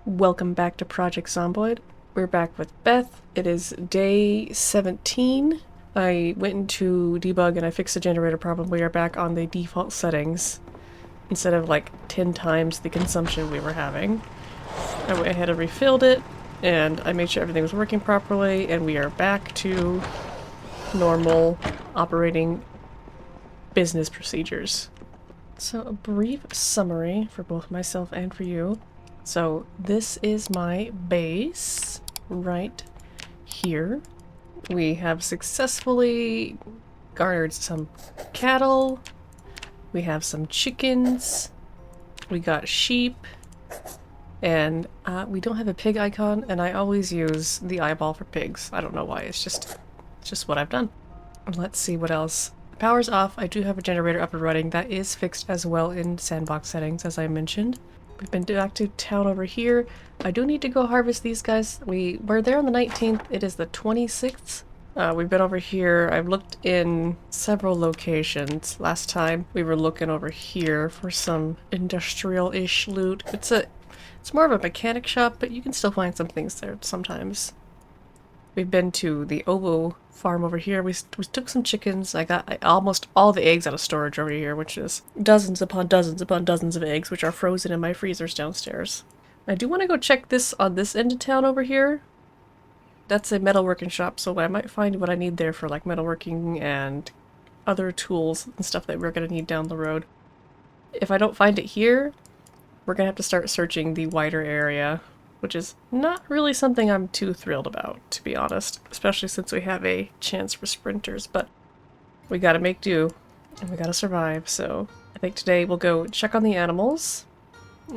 Welcome back to Project Zomboid. We're back with Beth. It is day 17. I went into debug and I fixed the generator problem. We are back on the default settings instead of like 10 times the consumption we were having. I went ahead and refilled it and I made sure everything was working properly, and we are back to normal operating business procedures. So a brief summary for both myself and for you. So this is my base right here. We have successfully garnered some cattle. We have some chickens. We got sheep. And we don't have a pig icon, and I always use the eyeball for pigs. I don't know why, it's just what I've done. Let's see what else. Power's off. I do have a generator up and running. That is fixed as well in sandbox settings, as I mentioned. We've been back to town over here. I do need to go harvest these guys. We were there on the 19th. It is the 26th. We've been over here. I've looked in several locations. Last time we were looking over here for some industrial-ish loot. It's more of a mechanic shop, but you can still find some things there sometimes. We've been to the oboe farm over here. We took some chickens. I got almost all the eggs out of storage over here, which is dozens upon dozens upon dozens of eggs, which are frozen in my freezers downstairs. I do want to go check this on this end of town over here. That's a metalworking shop, so I might find what I need there for like metalworking and other tools and stuff that we're going to need down the road. If I don't find it here, we're going to have to start searching the wider area, which is not really something I'm too thrilled about, to be honest, especially since we have a chance for sprinters, but we gotta make do, and we gotta survive, so I think today we'll go check on the animals,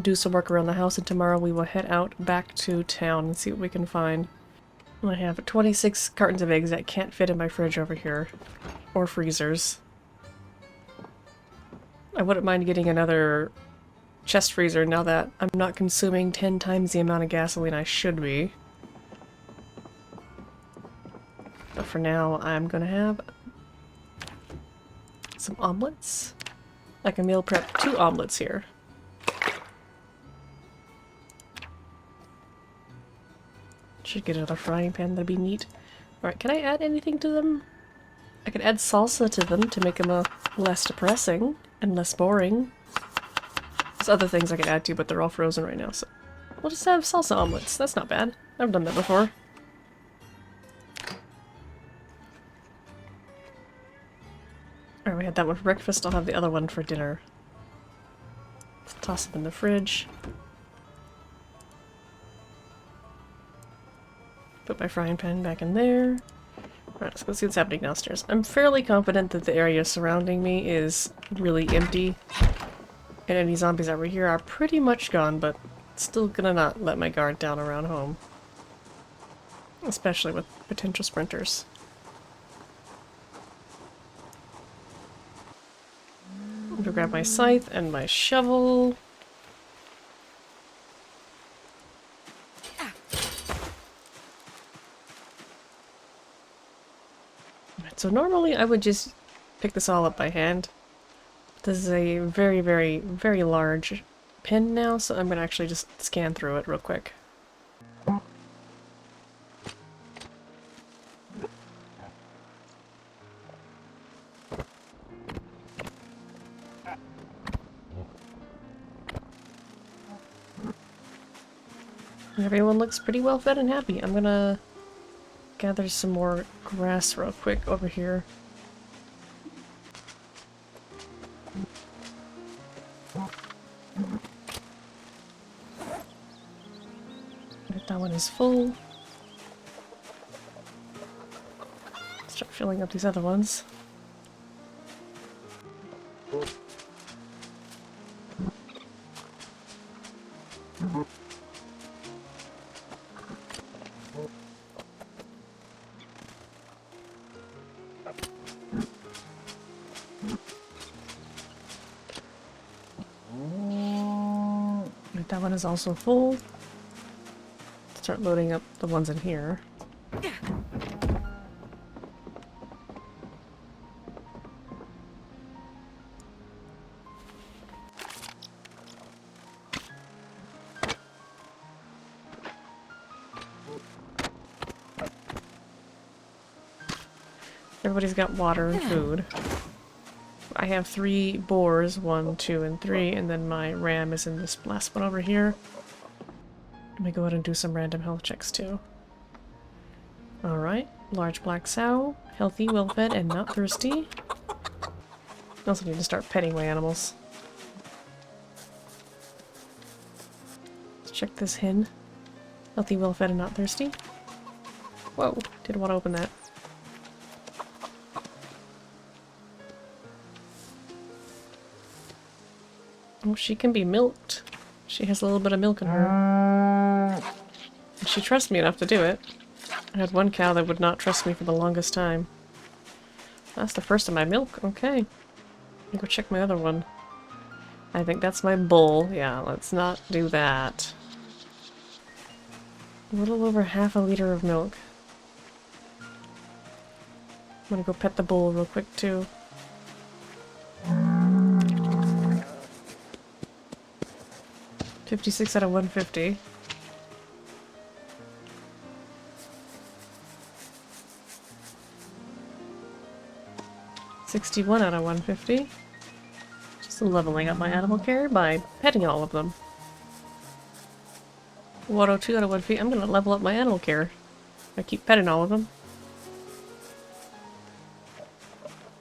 do some work around the house, and tomorrow we will head out back to town and see what we can find. I have 26 cartons of eggs that can't fit in my fridge over here, or freezers. I wouldn't mind getting another chest freezer now that I'm not consuming 10 times the amount of gasoline I should be. But for now, I'm gonna have some omelets. I can meal prep 2 omelets here. Should get another frying pan, that'd be neat. Alright, can I add anything to them? I could add salsa to them to make them less depressing and less boring. There's other things I could add to, but they're all frozen right now, so we'll just have salsa omelets. That's not bad. I've done that before. Alright, we had that one for breakfast. I'll have the other one for dinner. Let's toss them in the fridge. Put my frying pan back in there. Alright, let's go see what's happening downstairs. I'm fairly confident that the area surrounding me is really empty. And any zombies over here are pretty much gone, but still gonna not let my guard down around home. Especially with potential sprinters. I'm gonna grab my scythe and my shovel. Right, so normally I would just pick this all up by hand. This is a very, very, very large pin now, so I'm gonna actually just scan through it real quick. Everyone looks pretty well fed and happy. I'm gonna gather some more grass real quick over here. That one is full. Start filling up these other ones. That one is also full. Start loading up the ones in here. Everybody's got water and food. I have 3 boars, 1, 2, and 3, and then my ram is in this last one over here. Let me go ahead and do some random health checks too. Alright, large black sow, healthy, well-fed, and not thirsty. I also need to start petting my animals. Let's check this hen. Healthy, well-fed, and not thirsty. Whoa, didn't want to open that. Oh, she can be milked. She has a little bit of milk in her. And she trusts me enough to do it. I had one cow that would not trust me for the longest time. That's the first of my milk. Okay. Let me go check my other one. I think that's my bull. Yeah, let's not do that. A little over half a liter of milk. I'm gonna go pet the bull real quick too. $56 out of 150. $61 out of 150. Just leveling up my animal care by petting all of them. 102 out of 150. I'm gonna level up my animal care. I keep petting all of them.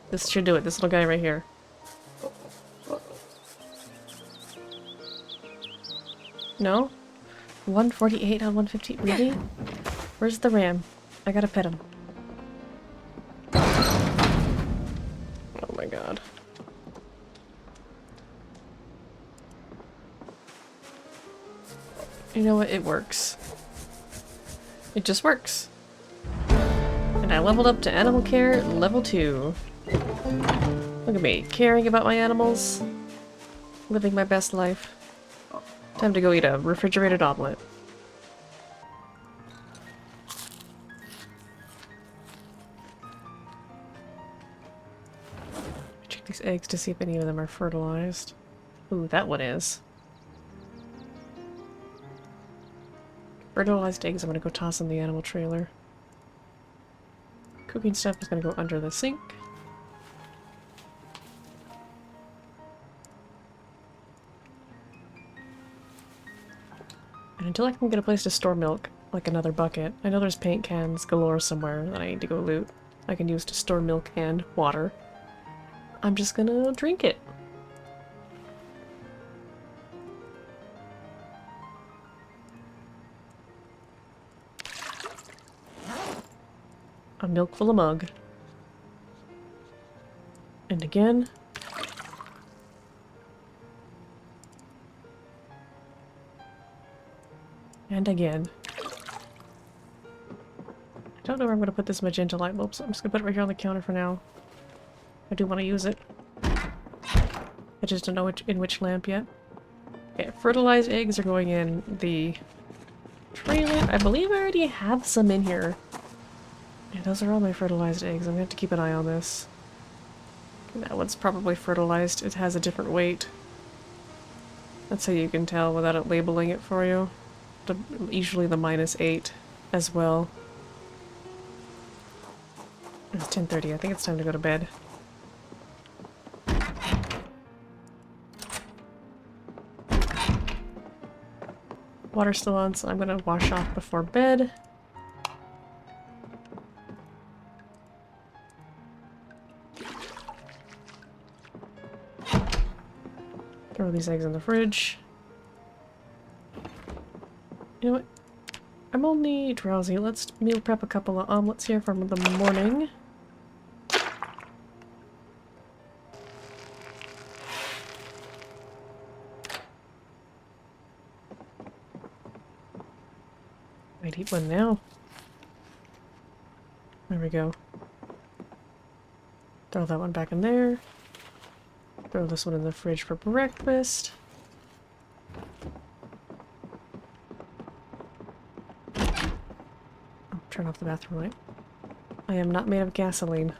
This should do it, this little guy right here. No? 148 out of 150? Really? Where's the ram? I gotta pet him. Oh my god. You know what? It works. It just works. And I leveled up to animal care level 2. Look at me, caring about my animals. Living my best life. Time to go eat a refrigerated omelet. Check these eggs to see if any of them are fertilized. Ooh, that one is. Fertilized eggs I'm gonna go toss in the animal trailer. Cooking stuff is gonna go under the sink. And until I can get a place to store milk, like another bucket, I know there's paint cans galore somewhere that I need to go loot. I can use to store milk and water. I'm just gonna drink it. A milk full of mug. And again. And again. I don't know where I'm going to put this magenta light bulb, so I'm just going to put it right here on the counter for now. I do want to use it. I just don't know in which lamp yet. Okay, fertilized eggs are going in the trailer. I believe I already have some in here. Yeah, those are all my fertilized eggs. I'm going to have to keep an eye on this. That one's probably fertilized. It has a different weight. That's how you can tell without it labeling it for you. Usually the -8 as well. It's 10:30. I think it's time to go to bed. Water's still on, so I'm gonna wash off before bed. Throw these eggs in the fridge. You know what? I'm only drowsy. Let's meal prep a couple of omelets here from the morning. I'd eat one now. There we go. Throw that one back in there. Throw this one in the fridge for breakfast. Turn off the bathroom light. I am not made of gasoline.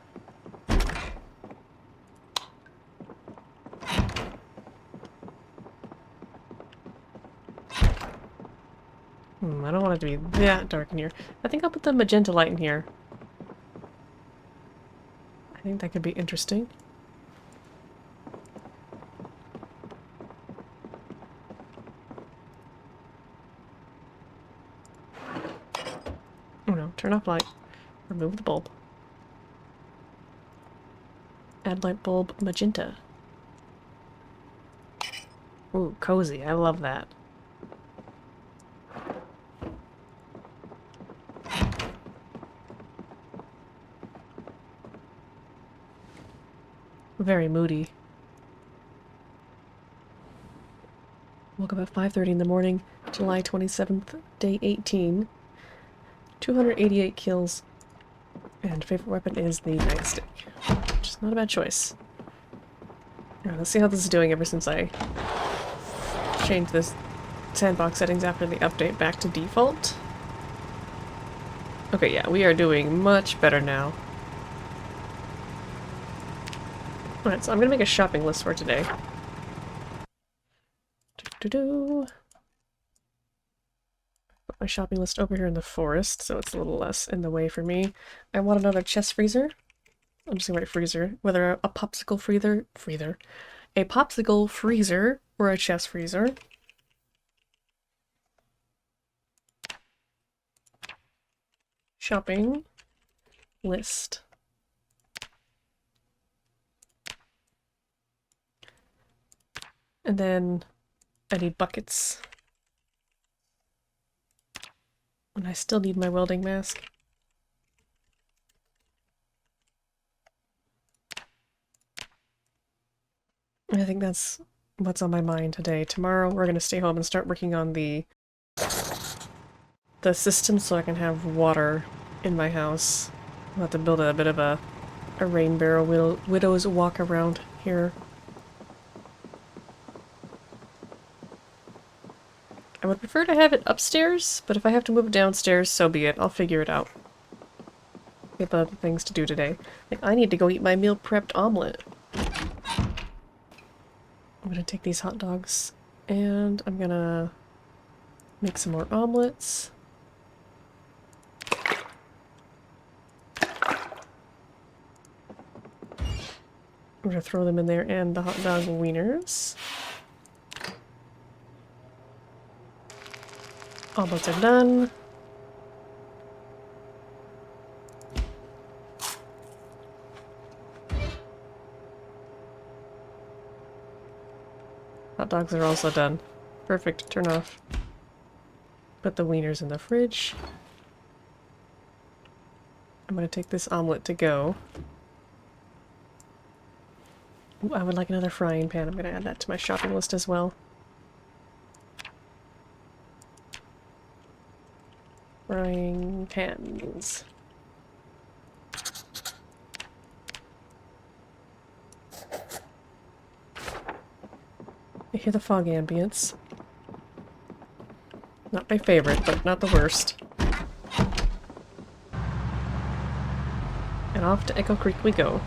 I don't want it to be that dark in here. I think I'll put the magenta light in here. think that could be interesting. Oh no, turn off light. Remove the bulb. Add light bulb magenta. Ooh, cozy. I love that. Very moody. Woke up at 5:30 in the morning, July 27th, day 18. 288 kills. And favorite weapon is the nightstick. Which is not a bad choice. Alright, let's see how this is doing ever since I changed this sandbox settings after the update back to default. Okay, yeah, we are doing much better now. Alright, so I'm gonna make a shopping list for today. Put my shopping list over here in the forest, so it's a little less in the way for me. I want another chest freezer. I'm just gonna write freezer. Whether a popsicle freezer, a popsicle freezer or a chest freezer. Shopping list. And then I need buckets. And I still need my welding mask. I think that's what's on my mind today. Tomorrow we're going to stay home and start working on the system so I can have water in my house. I'll have to build a bit of a rain barrel widow's walk around here. I would prefer to have it upstairs, but if I have to move it downstairs, so be it. I'll figure it out. We have other things to do today. Like, I need to go eat my meal prepped omelet. I'm gonna take these hot dogs and I'm gonna make some more omelets. I'm gonna throw them in there and the hot dog wieners. Omelets are done. Hot dogs are also done. Perfect. Turn off. Put the wieners in the fridge. I'm gonna take this omelet to go. Ooh, I would like another frying pan. I'm gonna add that to my shopping list as well. Frying pans. I hear the fog ambience. Not my favorite, but not the worst. And off to Echo Creek we go.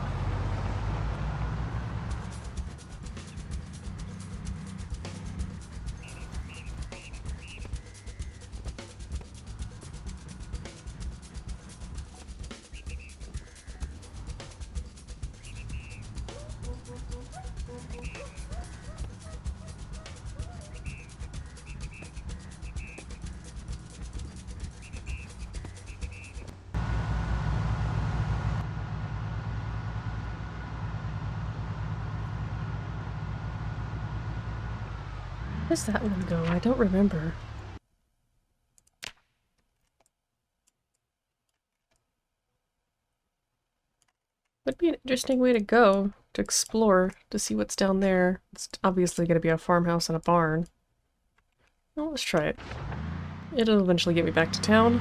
Where does that one go? I don't remember. Would be an interesting way to go, to explore, to see what's down there. It's obviously going to be a farmhouse and a barn. Well, let's try it. It'll eventually get me back to town.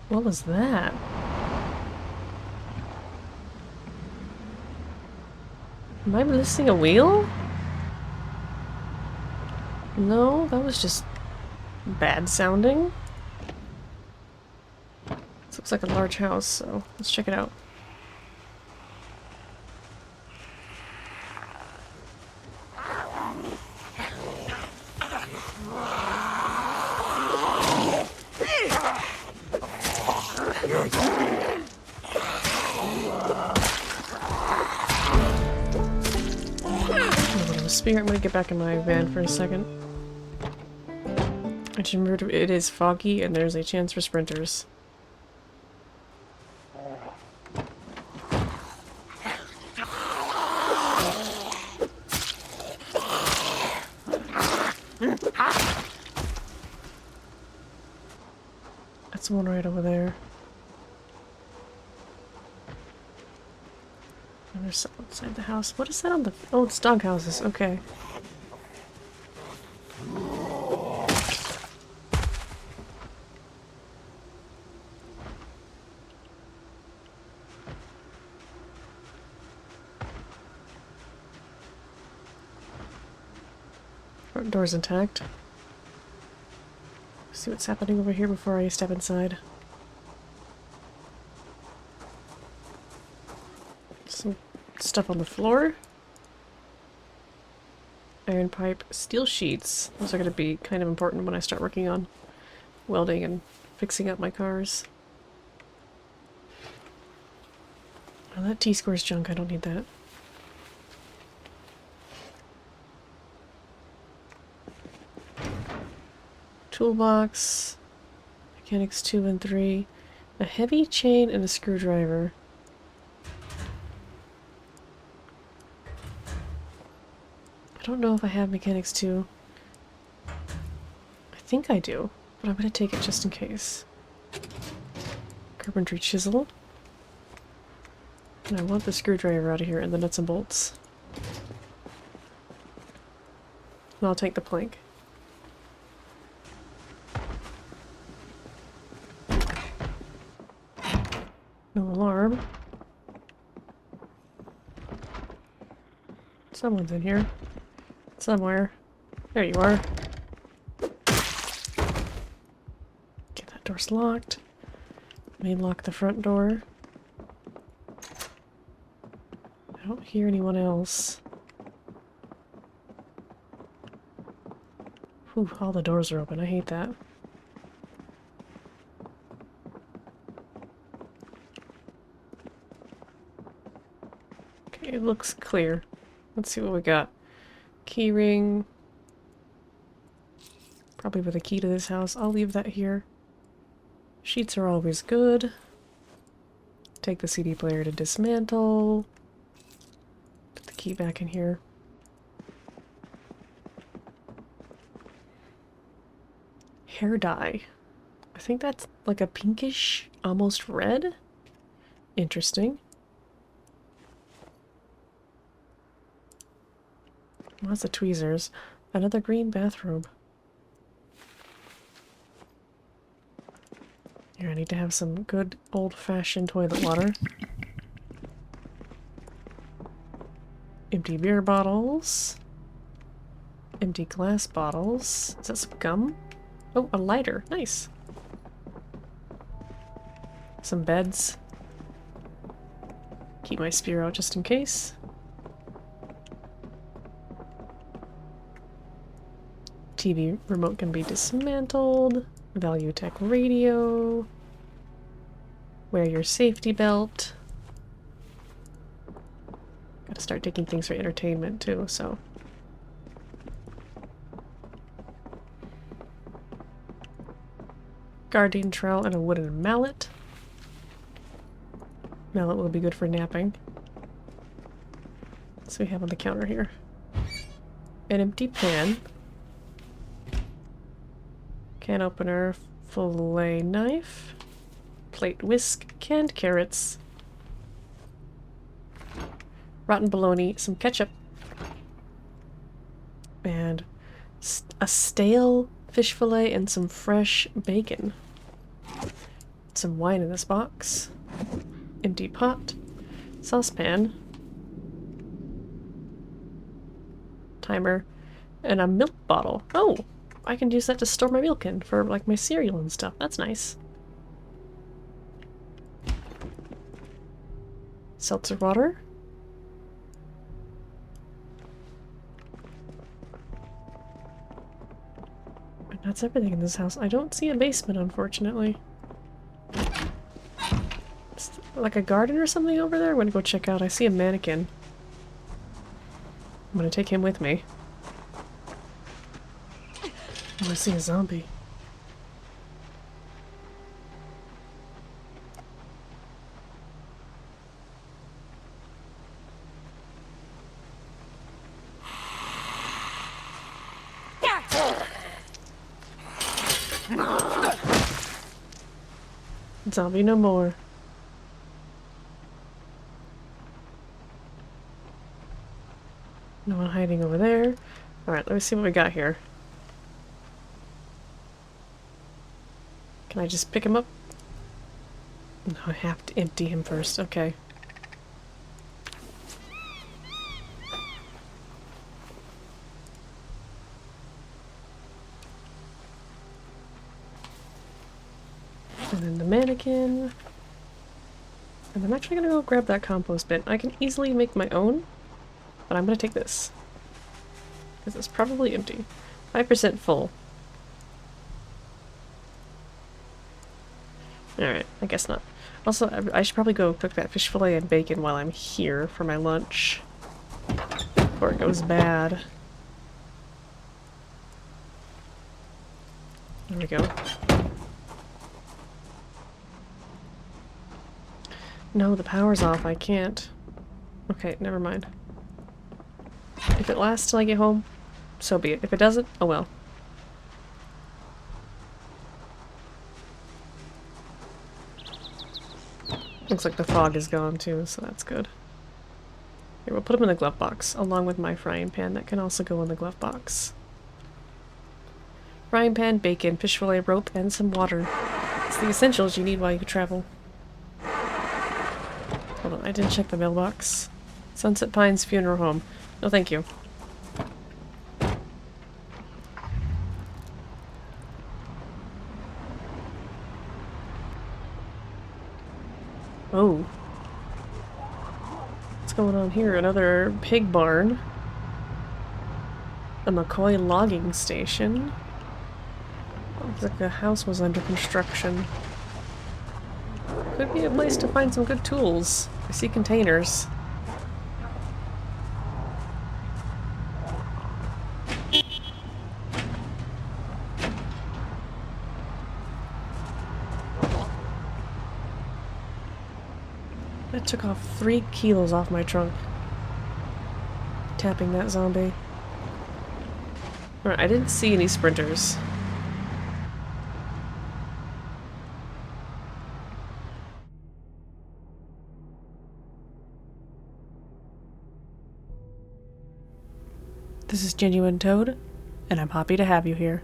What was that? Am I missing a wheel? No, that was just bad sounding. This looks like a large house, so let's check it out. figure I'm gonna get back in my van for a second. I just remembered it is foggy and there's a chance for sprinters. That's one right over there. And there's something inside the house. What is that on the... Oh, it's dog houses. Okay. Front door's intact. See what's happening over here before I step inside. Some stuff on the floor. Iron pipe, steel sheets. Those are going to be kind of important when I start working on welding and fixing up my cars. Oh, that T-square's junk. I don't need that. Toolbox, mechanics 2 and 3, a heavy chain and a screwdriver. I don't know if I have mechanics 2. I think I do, but I'm going to take it just in case. Carpentry chisel. And I want the screwdriver out of here and the nuts and bolts. And I'll take the plank. No alarm. Someone's in here. Somewhere. There you are. Okay, that door's locked. Let me lock the front door. I don't hear anyone else. Whew, all the doors are open. I hate that. It looks clear. Let's see what we got. Key ring. Probably with a key to this house. I'll leave that here. Sheets are always good. Take the CD player to dismantle. Put the key back in here. Hair dye. I think that's like a pinkish, almost red. Interesting. Lots of tweezers. Another green bathrobe. Here, I need to have some good old-fashioned toilet water. Empty beer bottles. Empty glass bottles. Is that some gum? Oh, a lighter. Nice. Some beds. Keep my spear out just in case. TV remote can be dismantled. Value-Tech radio. Wear your safety belt. Gotta start taking things for entertainment too, so. Guardian trowel and a wooden mallet. Mallet will be good for napping. So we have on the counter here. An empty pan. Can opener, fillet knife, plate whisk, canned carrots, rotten bologna, some ketchup, and a stale fish fillet and some fresh bacon. Some wine in this box. Empty pot, saucepan, timer, and a milk bottle. Oh! I can use that to store my milk in for like my cereal and stuff. That's nice. Seltzer water. And that's everything in this house. I don't see a basement, unfortunately. It's like a garden or something over there? I'm gonna go check out. I see a mannequin. I'm gonna take him with me. Oh, I see a zombie. Zombie no more. No one hiding over there. Alright, let me see what we got here. Can I just pick him up? No, I have to empty him first. Okay. And then the mannequin. And I'm actually gonna go grab that compost bin. I can easily make my own, but I'm gonna take this. Because it's probably empty. 5% full. Alright, I guess not. Also, I should probably go cook that fish fillet and bacon while I'm here for my lunch. Before it goes bad. There we go. No, the power's off. I can't. Okay, never mind. If it lasts till I get home, so be it. If it doesn't, oh well. Looks like the fog is gone too, so that's good. Here, we'll put them in the glove box, along with my frying pan. That can also go in the glove box. Frying pan, bacon, fish fillet, rope, and some water. It's the essentials you need while you travel. Hold on, I didn't check the mailbox. Sunset Pines Funeral Home. No, thank you. Oh. What's going on here? Another pig barn. A McCoy logging station. Looks like a house was under construction. Could be a place to find some good tools. I see containers. That took off 3 kilos off my trunk. Tapping that zombie. Alright, I didn't see any sprinters. This is Genuine Toad, and I'm happy to have you here.